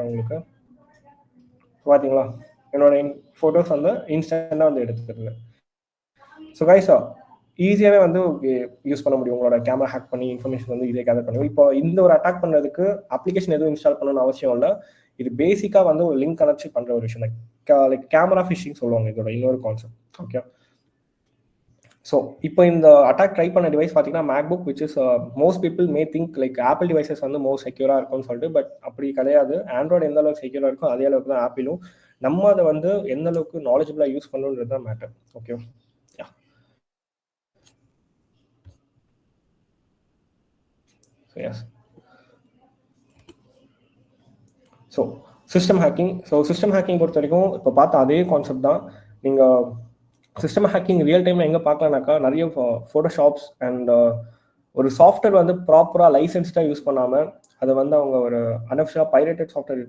காட்டுறேன் உங்களுக்கு. பார்த்தீங்களா, என்னோட ஃபோட்டோஸ் வந்து இன்ஸ்டன்ட்டாக வந்து எடுத்துக்கிறது. ஸோ கைஸ் ஈஸியாகவே வந்து யூஸ் பண்ண முடியும். உங்களோட கேமரா ஹேக் பண்ணி இன்ஃபர்மேஷன் வந்து ஈஸியாக கேதர் பண்ணுவோம். இப்போ இந்த ஒரு அட்டாக் பண்ணுறதுக்கு அப்ளிகேஷன் எதுவும் இன்ஸ்டால் பண்ணணும்னு அவசியம் இல்லை. இது பேசிக்காக வந்து ஒரு லிங்க் கனெக்ட் பண்ணுற ஒரு விஷயம். லைக் கேமரா ஃபிஷிங் சொல்லுவாங்க இதோட இன்னொரு கான்செப்ட். ஓகே, ஸோ இப்போ இந்த அட்டாக் ட்ரை பண்ண டிவைஸ் பார்த்தீங்கன்னா MacBook, which is most people may think like apple devices வந்து மோஸ்ட் செக்யூராக இருக்கும்னு சொல்லிட்டு. பட் அப்படி கிடையாது. ஆண்ட்ராய்டு எந்த அளவுக்கு செக்யூராக இருக்கும் அதே அளவுக்கு தான் ஆப்பிளும். நம்ம அதை வந்து எந்த அளவுக்கு நாலேஜபிளாக யூஸ் பண்ணணுன்றது தான் matter. Okay, yes. So system hacking. So system hacking பொறுத்த வரைக்கும் இப்போ பார்த்த அதே கான்செப்ட் தான். நீங்கள் சிஸ்டம் ஹேக்கிங் ரியல் டைமில் எங்கே பார்க்கலாம்னாக்கா, நிறைய ஃபோட்டோஷாப்ஸ் அண்ட் ஒரு சாஃப்ட்வேர் வந்து ப்ராப்பராக லைசன்ஸ்டாக யூஸ் பண்ணாமல் அதை வந்து அவங்க ஒரு அன்அஃபிஷியலாக பைரேட்டட் சாஃப்ட்வேர்